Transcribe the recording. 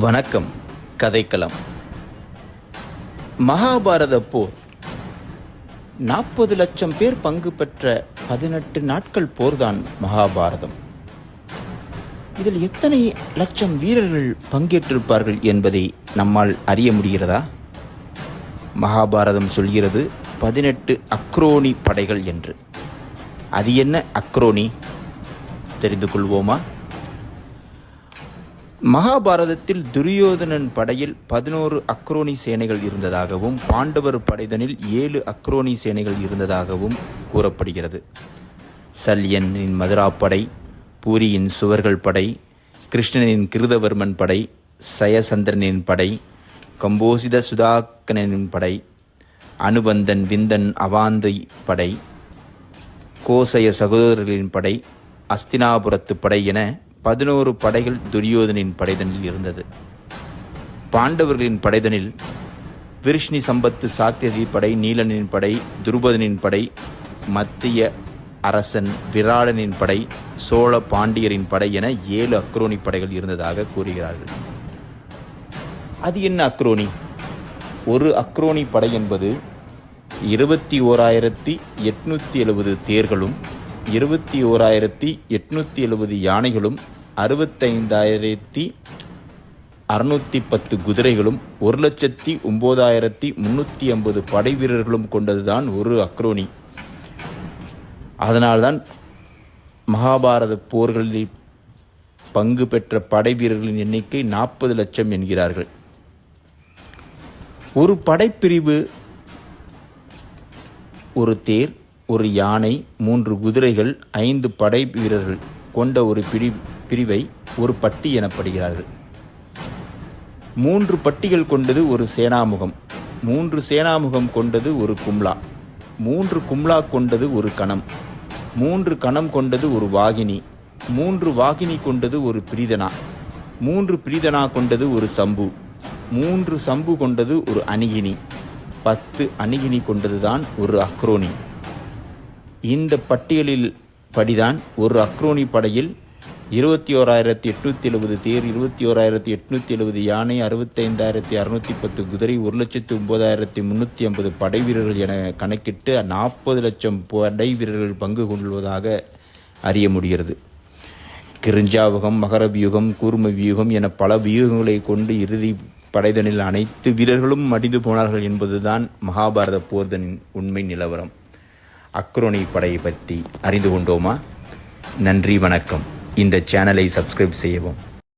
வணக்கம். கதைக்களம். மகாபாரத போர் 40 லட்சம் பேர் பங்கு பெற்ற 18 நாட்கள் போர்தான் மகாபாரதம். இதில் எத்தனை லட்சம் வீரர்கள் பங்கேற்றிருப்பார்கள் என்பதை நம்மால் அறிய முடிகிறதா? மகாபாரதம் சொல்கிறது 18 அக்ரோனி படைகள் என்று. அது என்ன அக்ரோனி? தெரிந்து கொள்வோமா? மகாபாரதத்தில் துரியோதனன் படையில் 11 அக்ரோனி சேனைகள் இருந்ததாகவும் பாண்டவர் படைதனில் 7 அக்ரோனி சேனைகள் இருந்ததாகவும் கூறப்படுகிறது. சல்யனின் மதுராப்படை, பூரியின் சுவர்கள் படை, கிருஷ்ணனின் கிருதவர்மன் படை, சயசந்திரனின் படை, கம்போசித சுதாக்கனின் படை, அனுபந்தன் விந்தன் அவாந்தை படை, கோசய சகோதரர்களின் படை, அஸ்தினாபுரத்து படை என 11 படைகள் துரியோதனின் படைதனில் இருந்தது. பாண்டவர்களின் படைதனில் விருஷ்ணி சம்பத்து சாத்தியதி படை, நீலனின் படை, துருபதனின் படை, மத்திய அரசன் விராடனின் படை, சோழ பாண்டியரின் படை என 7 அக்ரோனி படைகள் இருந்ததாக கூறுகிறார்கள். அது என்ன அக்ரோனி? ஒரு அக்ரோனி படை என்பது 21,870 தேர்களும் 21,870 யானைகளும் 65,610 குதிரைகளும் 1,09,350 படை வீரர்களும் கொண்டதுதான் ஒரு அக்ரோனி. அதனால்தான் மகாபாரத போர்களில் பங்கு பெற்ற படை வீரர்களின் எண்ணிக்கை 40 லட்சம் என்கிறார்கள். ஒரு படைப்பிரிவு ஒரு தேர், ஒரு யானை, 3 குதிரைகள், 5 படை வீரர்கள் கொண்ட ஒரு பிரிவை ஒரு பட்டி எனப்படுகிறார்கள். 3 பட்டிகள் கொண்டது ஒரு சேனாமுகம், 3 சேனாமுகம் கொண்டது ஒரு கும்லா, 3 கும்லா கொண்டது ஒரு கணம், 3 கணம் கொண்டது ஒரு வாகினி, 3 வாகினி கொண்டது ஒரு பிரீதனா, 3 பிரீதனா கொண்டது ஒரு சம்பு, 3 சம்பு கொண்டது ஒரு அணிகினி, 10 அணிகினி கொண்டதுதான் ஒரு அக்ரோனி. இந்த பட்டியலில் படிதான் ஒரு அக்ரோனி படையில் 21,870 தேர், 21,870 யானை, 65,610 குதிரை, 1,09,350 படை வீரர்கள் என கணக்கிட்டு 40 லட்சம் படை வீரர்கள் பங்கு கொள்வதாக அறிய முடிகிறது. கிருஞ்சாவுகம், மகர வியூகம், கூர்ம வியூகம் என பல வியூகங்களை கொண்டு இறுதி படைதனில் அனைத்து வீரர்களும் மடிந்து போனார்கள் என்பதுதான் மகாபாரத போர்தனின் உண்மை நிலவரம். அக்ரோனி படையை பற்றி அறிந்து கொண்டோமா? நன்றி, வணக்கம். இந்த சேனலை சப்ஸ்கிரைப் செய்யவும்.